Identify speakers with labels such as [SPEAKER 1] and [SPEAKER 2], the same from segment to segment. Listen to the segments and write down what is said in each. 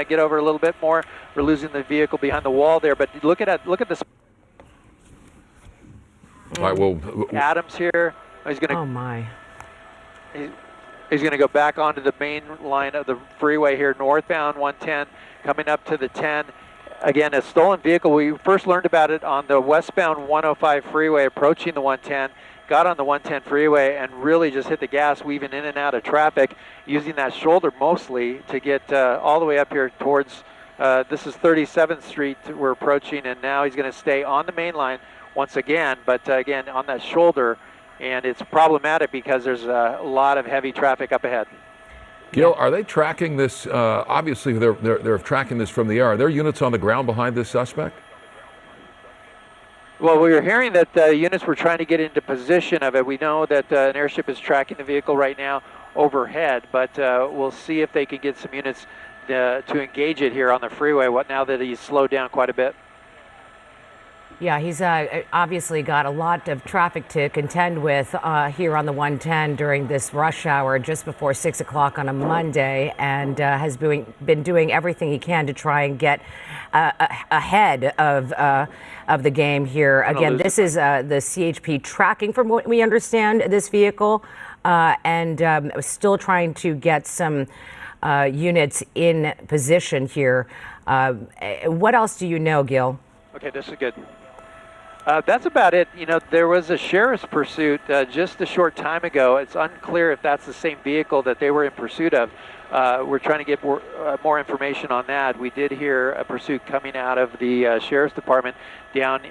[SPEAKER 1] get over a little bit more. We're losing the vehicle behind the wall there, but look at this.
[SPEAKER 2] All right, well,
[SPEAKER 1] Adams here. He's going to.
[SPEAKER 3] Oh my.
[SPEAKER 1] He's going to go back onto the main line of the freeway here, northbound 110, coming up to the 10. Again, a stolen vehicle. We first learned about it on the westbound 105 freeway approaching the 110. Got on the 110 freeway and really just hit the gas, weaving in and out of traffic, using that shoulder mostly to get all the way up here towards, this is 37th Street we're approaching, and now he's going to stay on the main line once again, but again on that shoulder, and it's problematic because there's a lot of heavy traffic up ahead.
[SPEAKER 2] Gil, are they tracking this? Obviously, they're tracking this from the air. Are there units on the ground behind this suspect?
[SPEAKER 1] Well, we were hearing that units were trying to get into position of it. We know that an airship is tracking the vehicle right now overhead, but we'll see if they can get some units to engage it here on the freeway. Now that he's slowed down quite a bit.
[SPEAKER 3] Yeah, he's obviously got a lot of traffic to contend with here on the 110 during this rush hour just before 6 o'clock on a Monday, and has been doing everything he can to try and get ahead of the game here. Again, this is the CHP tracking, from what we understand, this vehicle, and still trying to get some units in position here. What else do you know, Gil?
[SPEAKER 1] Okay, this is good. That's about it. You know, there was a sheriff's pursuit just a short time ago. It's unclear if that's the same vehicle that they were in pursuit of. We're trying to get more information on that. We did hear a pursuit coming out of the sheriff's department down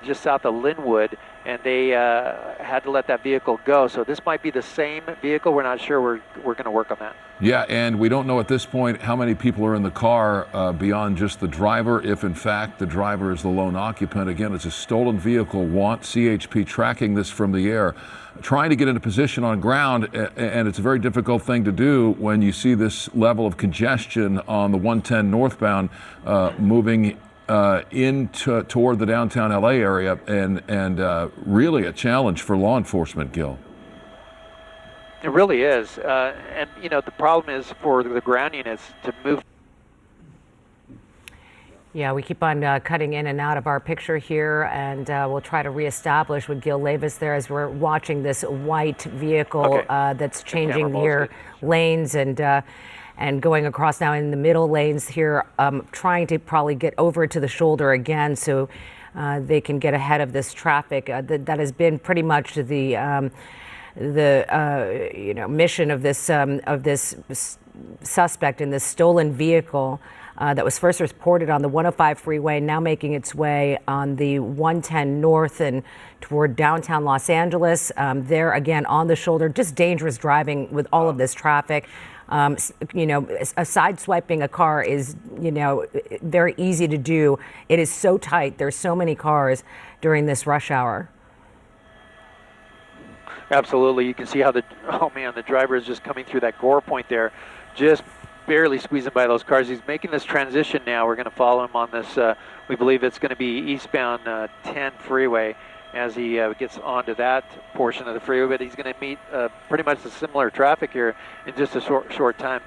[SPEAKER 1] just south of Linwood, and they had to let that vehicle go. So this might be the same vehicle. We're not sure. We're going to work on that.
[SPEAKER 2] Yeah, and we don't know at this point how many people are in the car beyond just the driver, if in fact the driver is the lone occupant. Again, it's a stolen vehicle. Want CHP tracking this from the air, trying to get into position on ground, and it's a very difficult thing to do when you see this level of congestion on the 110 northbound moving toward the downtown LA area, and really a challenge for law enforcement, Gil.
[SPEAKER 1] It really is, and you know, the problem is for the ground units to move.
[SPEAKER 3] Yeah, we keep on cutting in and out of our picture here, and we'll try to reestablish with Gil Levis there as we're watching this white vehicle that's changing here lanes and going across now in the middle lanes here, trying to probably get over to the shoulder again so they can get ahead of this traffic. That has been pretty much the mission of this suspect in this stolen vehicle that was first reported on the 105 freeway, now making its way on the 110 north and toward downtown Los Angeles. There again on the shoulder, just dangerous driving with all of this traffic. You know, sideswiping a car is, you know, very easy to do. It is so tight. There's so many cars during this rush hour.
[SPEAKER 1] Absolutely. You can see how the driver is just coming through that gore point there, just barely squeezing by those cars. He's making this transition now. We're going to follow him on this. We believe it's going to be eastbound 10 freeway as he gets onto that portion of the freeway, but he's going to meet pretty much the similar traffic here in just a short time.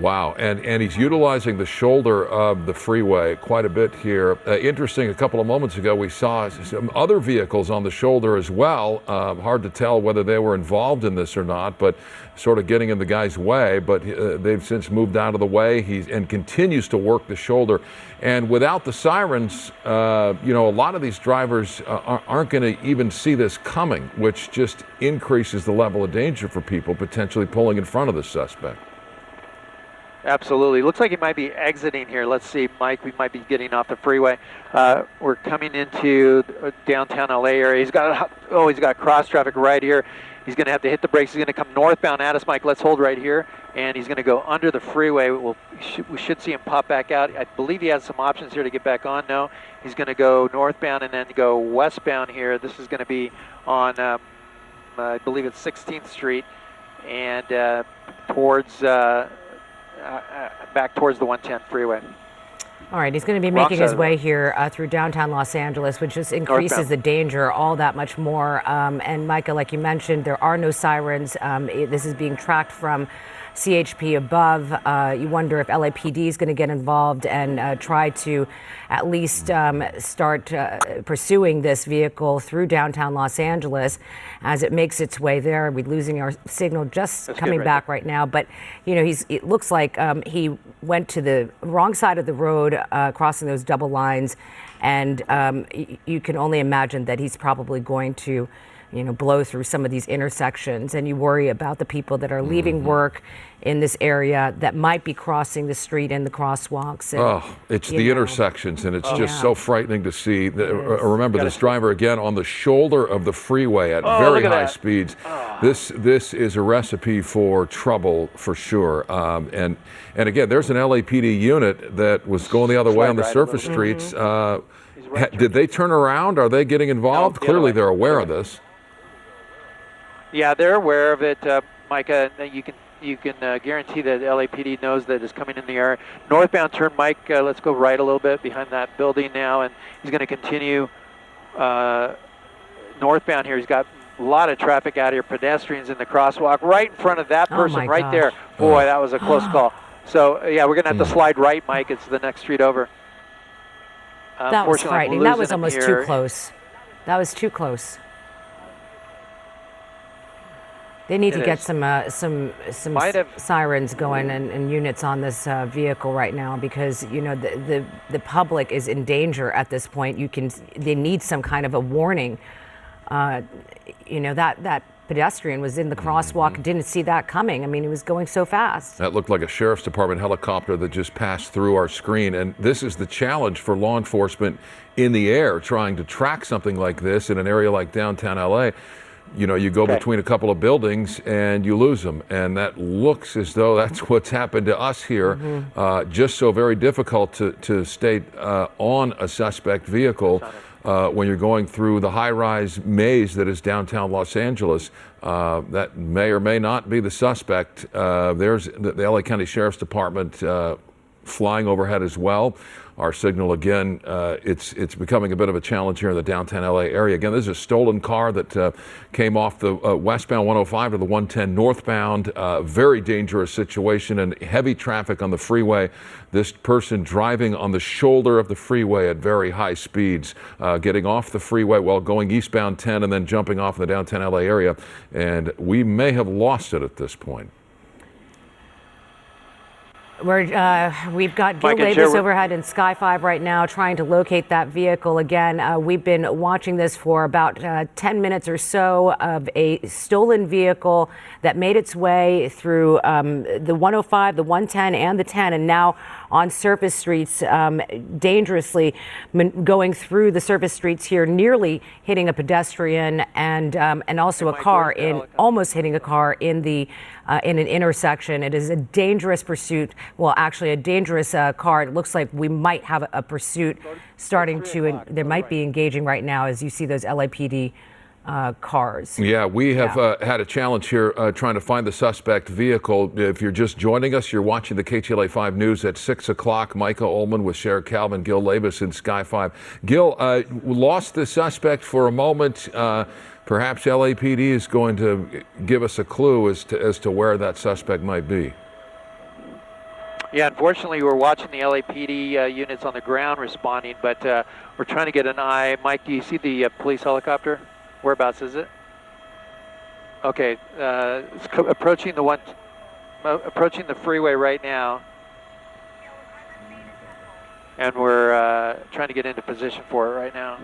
[SPEAKER 2] Wow, and he's utilizing the shoulder of the freeway quite a bit here. Interesting, a couple of moments ago we saw some other vehicles on the shoulder as well. Hard to tell whether they were involved in this or not, but sort of getting in the guy's way. But they've since moved out of the way. And continues to work the shoulder. And without the sirens, you know, a lot of these drivers aren't going to even see this coming, which just increases the level of danger for people potentially pulling in front of the suspect.
[SPEAKER 1] Absolutely. Looks like he might be exiting here. Let's see, Mike, we might be getting off the freeway. We're coming into downtown LA area. He's got cross traffic right here. He's going to have to hit the brakes. He's going to come northbound at us, Mike. Let's hold right here. And he's going to go under the freeway. We should see him pop back out. I believe he has some options here to get back on. No, he's going to go northbound and then go westbound here. This is going to be on, I believe it's 16th Street and towards... back towards the 110 freeway.
[SPEAKER 3] All right, he's going to be making his way here through downtown Los Angeles, which just increases the danger all that much more. And Micah, like you mentioned, there are no sirens. This is being tracked from CHP above. You wonder if LAPD is going to get involved and try to at least start pursuing this vehicle through downtown Los Angeles as it makes its way there. We're losing our signal just coming back right now, but you know, it looks like he went to the wrong side of the road, crossing those double lines, and you can only imagine that he's probably going to, you know, blow through some of these intersections, and you worry about the people that are leaving work in this area that might be crossing the street in the crosswalks. And,
[SPEAKER 2] it's the intersections, and it's just so frightening to see. Remember this driver again on the shoulder of the freeway at very high speeds. This is a recipe for trouble for sure. And again, there's an LAPD unit that was going the other way on the surface streets. Did they turn around? Are they getting involved? Clearly, they're aware of this.
[SPEAKER 1] Yeah, they're aware of it, Micah. You can guarantee that LAPD knows that it's coming in the area. Northbound turn, Mike, let's go right a little bit behind that building now, and he's going to continue northbound here. He's got a lot of traffic out here, pedestrians in the crosswalk, right in front of that person right there. Boy, that was a close call. So, yeah, we're going to have to slide right, Mike. It's the next street over.
[SPEAKER 3] That was frightening. That was almost too close. That was too close. They need to get some sirens going and units on this vehicle right now, because you know the public is in danger at this point. They need some kind of a warning. You know, that pedestrian was in the crosswalk, didn't see that coming. I mean, he was going so fast.
[SPEAKER 2] That looked like a sheriff's department helicopter that just passed through our screen. And this is the challenge for law enforcement in the air, trying to track something like this in an area like downtown LA. You know, you go between a couple of buildings and you lose them. And that looks as though that's what's happened to us here. Just so very difficult to stay on a suspect vehicle when you're going through the high-rise maze that is downtown Los Angeles. That may or may not be the suspect. There's the LA County Sheriff's Department flying overhead as well. Our signal, again, it's becoming a bit of a challenge here in the downtown LA area. Again, this is a stolen car that came off the westbound 105 to the 110 northbound. Very dangerous situation and heavy traffic on the freeway. This person driving on the shoulder of the freeway at very high speeds, getting off the freeway while going eastbound 10 and then jumping off in the downtown LA area. And we may have lost it at this point.
[SPEAKER 3] We've got Gil Davis overhead in Sky 5 right now trying to locate that vehicle. Again, we've been watching this for about 10 minutes or so of a stolen vehicle that made its way through the 105, the 110, and the 10, and now on surface streets, dangerously going through the surface streets here, nearly hitting a pedestrian and also a car, almost hitting a car in an intersection. It is a dangerous pursuit. Well, actually, a dangerous car. It looks like we might have a pursuit starting to. They might be engaging right now as you see those LAPD cars. Yeah,
[SPEAKER 2] we have had a challenge here trying to find the suspect vehicle. If you're just joining us, you're watching the KTLA 5 News at 6 o'clock. Micah Ullman with Sheriff Calvin, Gil Davis in Sky 5. Gil, lost the suspect for a moment. Perhaps LAPD is going to give us a clue as to where that suspect might be.
[SPEAKER 1] Yeah, unfortunately, we're watching the LAPD units on the ground responding, but we're trying to get an eye. Mike, do you see the police helicopter? Whereabouts is it? Okay, it's approaching the freeway right now, and we're trying to get into position for it right now.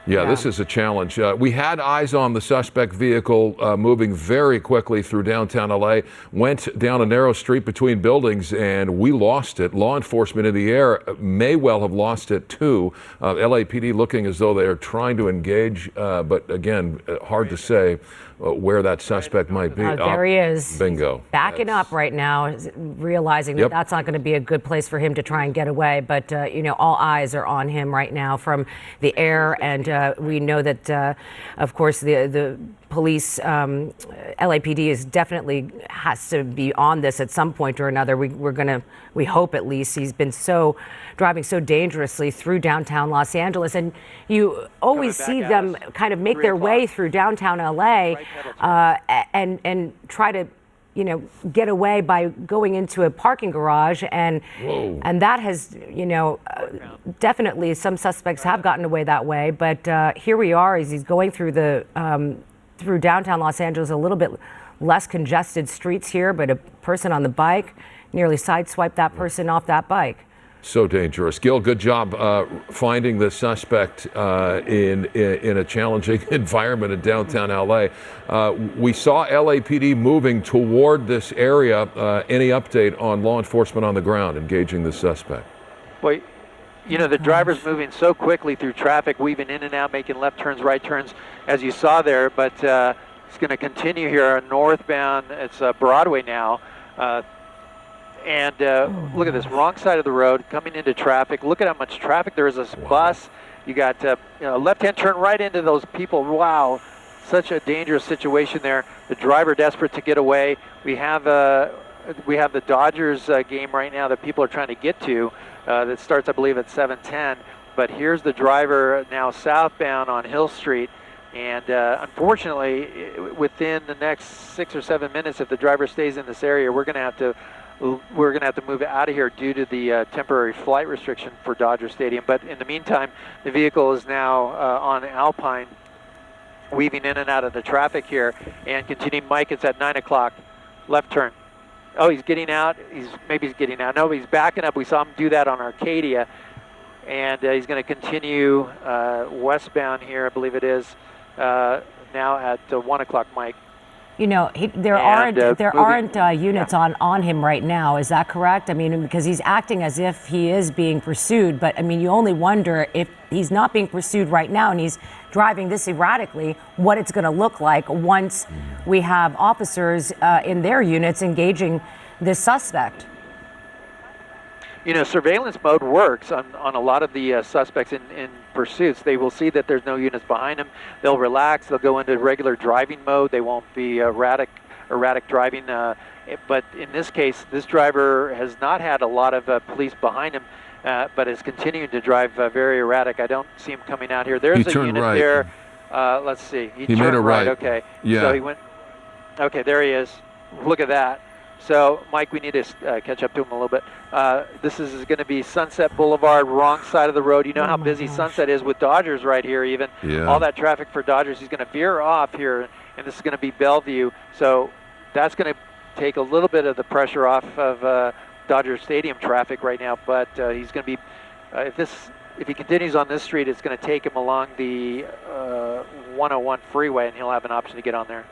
[SPEAKER 2] Yeah, this is a challenge. We had eyes on the suspect vehicle moving very quickly through downtown LA, went down a narrow street between buildings, and we lost it. Law enforcement in the air may well have lost it too. LAPD looking as though they are trying to engage, but again, hard to say where that suspect might be.
[SPEAKER 3] There he is.
[SPEAKER 2] Bingo.
[SPEAKER 3] Backing up right now, realizing that that's not going to be a good place for him to try and get away. But, you know, all eyes are on him right now from the air. And we know that, of course, the police, LAPD is definitely has to be on this at some point or another. We hope at least. He's been driving so dangerously through downtown Los Angeles, and you always see them kind of make their way through downtown LA and try to get away by going into a parking garage, and that has, definitely some suspects have gotten away that way. But here we are as he's going through through downtown Los Angeles, a little bit less congested streets here, but a person on the bike nearly sideswiped that person off that bike.
[SPEAKER 2] So dangerous. Gil, good job finding the suspect in a challenging environment in downtown LA. We saw LAPD moving toward this area. Any update on law enforcement on the ground engaging the suspect?
[SPEAKER 1] Well, the driver's moving so quickly through traffic, weaving in and out, making left turns, right turns, as you saw there. But it's going to continue here northbound. It's Broadway now. And look at this, wrong side of the road, coming into traffic. Look at how much traffic there is. This bus. You got left-hand turn right into those people. Wow, such a dangerous situation there. The driver desperate to get away. We have the Dodgers game right now that people are trying to get to. That starts, I believe, at 7:10. But here's the driver now southbound on Hill Street. And unfortunately, within the next 6 or 7 minutes, if the driver stays in this area, we're going to have to move out of here due to the temporary flight restriction for Dodger Stadium. But in the meantime, the vehicle is now on Alpine, weaving in and out of the traffic here and continuing. Mike, it's at 9 o'clock, left turn. Oh, he's getting out. Maybe he's getting out. No, he's backing up. We saw him do that on Arcadia. And he's going to continue westbound here, I believe it is, now at 1 o'clock, Mike.
[SPEAKER 3] There aren't units on him right now. Is that correct? I mean, because he's acting as if he is being pursued. But I mean, you only wonder if he's not being pursued right now and he's driving this erratically, what it's going to look like once we have officers in their units engaging this suspect.
[SPEAKER 1] Surveillance mode works on a lot of the suspects in pursuits. They will see that there's no units behind them. They'll relax. They'll go into regular driving mode. They won't be erratic driving. But in this case, this driver has not had a lot of police behind him, but is continuing to drive very erratic. I don't see him coming out here. There's a unit right there. Let's see. He turned
[SPEAKER 2] made a right.
[SPEAKER 1] Okay.
[SPEAKER 2] Yeah.
[SPEAKER 1] So he went. Okay, there he is. Look at that. So, Mike, we need to catch up to him a little bit. This is going to be Sunset Boulevard, wrong side of the road. You know how busy Sunset is with Dodgers right here even.
[SPEAKER 2] Yeah.
[SPEAKER 1] All that traffic for Dodgers. He's going to veer off here, and this is going to be Bellevue. So that's going to take a little bit of the pressure off of Dodger Stadium traffic right now. But he's going to be, if he continues on this street, it's going to take him along the 101 freeway, and he'll have an option to get on there.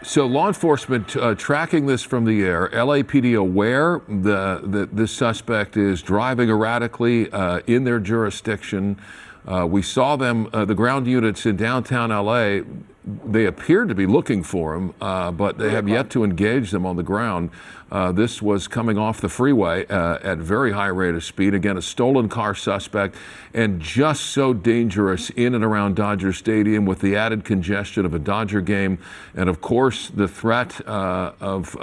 [SPEAKER 2] So law enforcement tracking this from the air, LAPD aware that this suspect is driving erratically in their jurisdiction. We saw them, the ground units in downtown LA, they appeared to be looking for him, but they have yet to engage them on the ground. This was coming off the freeway at very high rate of speed. Again, a stolen car suspect, and just so dangerous in and around Dodger Stadium with the added congestion of a Dodger game. And of course, the threat of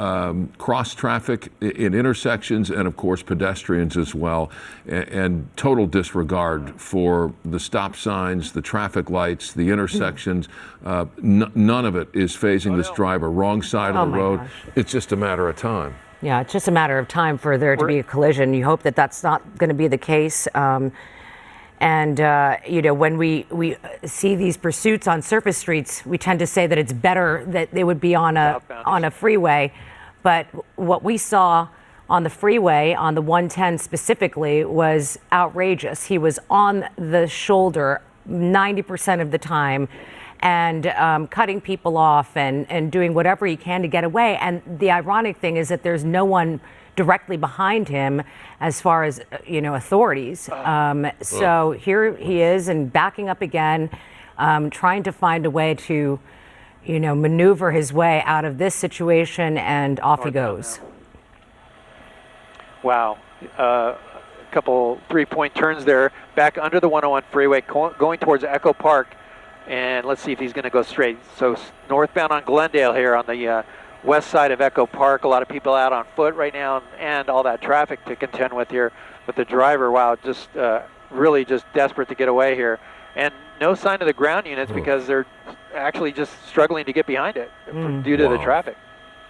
[SPEAKER 2] cross traffic in intersections, and of course, pedestrians as well. And total disregard for the stop signs, the traffic lights, the intersections. None of it is phasing this driver. Wrong side of the road.
[SPEAKER 3] Gosh.
[SPEAKER 2] It's just a matter of time.
[SPEAKER 3] Yeah, it's just a matter of time for there to be a collision. You hope that that's not going to be the case. When we see these pursuits on surface streets, we tend to say that it's better that they would be on a freeway. But what we saw on the freeway, on the 110 specifically, was outrageous. He was on the shoulder 90% of the time, and cutting people off and doing whatever he can to get away. And the ironic thing is that there's no one directly behind him as far as, authorities. So here he is and backing up again, trying to find a way to, maneuver his way out of this situation, and off he goes.
[SPEAKER 1] Wow. A couple three-point turns there, back under the 101 freeway, going towards Echo Park. And let's see if he's going to go straight. So northbound on Glendale here on the west side of Echo Park. A lot of people out on foot right now, and all that traffic to contend with here. But the driver, wow, just really just desperate to get away here. And no sign of the ground units because they're actually just struggling to get behind it due to the traffic.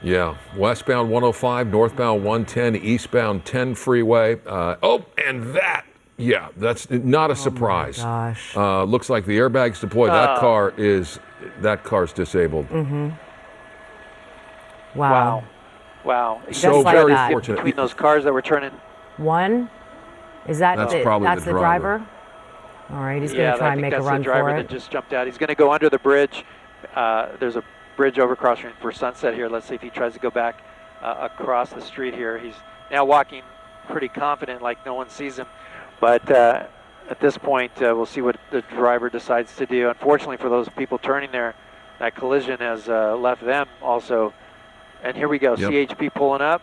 [SPEAKER 2] Yeah, westbound 105, northbound 110, eastbound 10 freeway. And that, yeah, that's not a surprise.
[SPEAKER 3] Oh my gosh.
[SPEAKER 2] Looks like the airbag's deployed. That car's disabled.
[SPEAKER 3] Wow.
[SPEAKER 1] Wow.
[SPEAKER 2] So
[SPEAKER 3] like
[SPEAKER 2] very
[SPEAKER 3] that.
[SPEAKER 2] fortunate.
[SPEAKER 1] Between those cars that were turning.
[SPEAKER 3] One? Is that
[SPEAKER 2] That's probably
[SPEAKER 3] that's
[SPEAKER 2] the
[SPEAKER 3] the
[SPEAKER 2] driver.
[SPEAKER 3] driver? All right, he's going to try and make a run
[SPEAKER 1] that's the driver
[SPEAKER 3] for
[SPEAKER 1] that
[SPEAKER 3] it.
[SPEAKER 1] just jumped out. He's going to go under the bridge. There's a bridge over crossing for Sunset here. Let's see if he tries to go back across the street here. He's now walking pretty confident, like no one sees him. But at this point, we'll see what the driver decides to do. Unfortunately for those people turning there, that collision has left them also. And here we go,
[SPEAKER 2] Yep.
[SPEAKER 1] CHP pulling up,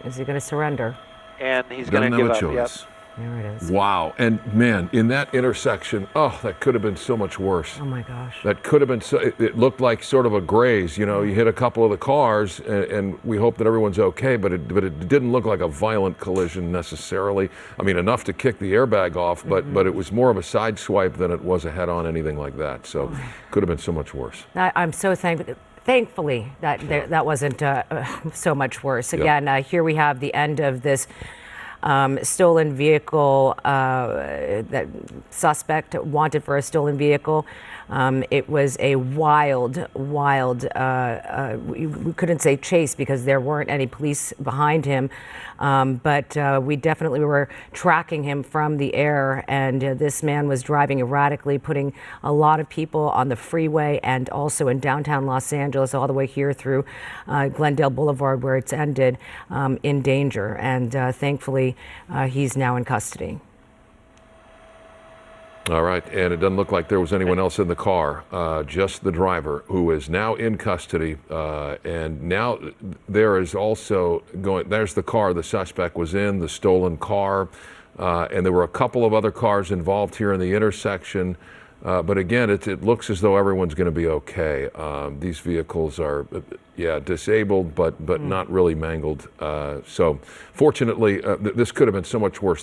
[SPEAKER 3] Is he going to surrender?
[SPEAKER 1] and he's going
[SPEAKER 2] Doesn't
[SPEAKER 1] to
[SPEAKER 2] have
[SPEAKER 1] give
[SPEAKER 2] a
[SPEAKER 1] up.
[SPEAKER 2] choice.
[SPEAKER 3] There it is.
[SPEAKER 2] Wow. And man, in that intersection, that could have been so much worse.
[SPEAKER 3] Oh my gosh.
[SPEAKER 2] That could have been so, it looked like sort of a graze. You know, you hit a couple of the cars, and we hope that everyone's okay, but it didn't look like a violent collision necessarily. I mean, enough to kick the airbag off, but it was more of a side swipe than it was a head-on anything like that. So could have been so much worse.
[SPEAKER 3] I'm so thankfully that that wasn't so much worse. Again, here we have the end of this stolen vehicle, that suspect wanted for a stolen vehicle. It was a wild, we couldn't say chase because there weren't any police behind him, but we definitely were tracking him from the air, and this man was driving erratically, putting a lot of people on the freeway and also in downtown Los Angeles all the way here through Glendale Boulevard where it's ended, in danger, and thankfully he's now in custody.
[SPEAKER 2] All right, and it doesn't look like there was anyone else in the car, just the driver, who is now in custody. And now there is also there's the car the suspect was in, the stolen car. And there were a couple of other cars involved here in the intersection. But again, it looks as though everyone's going to be okay. These vehicles are, disabled, but not really mangled. So fortunately, this could have been so much worse.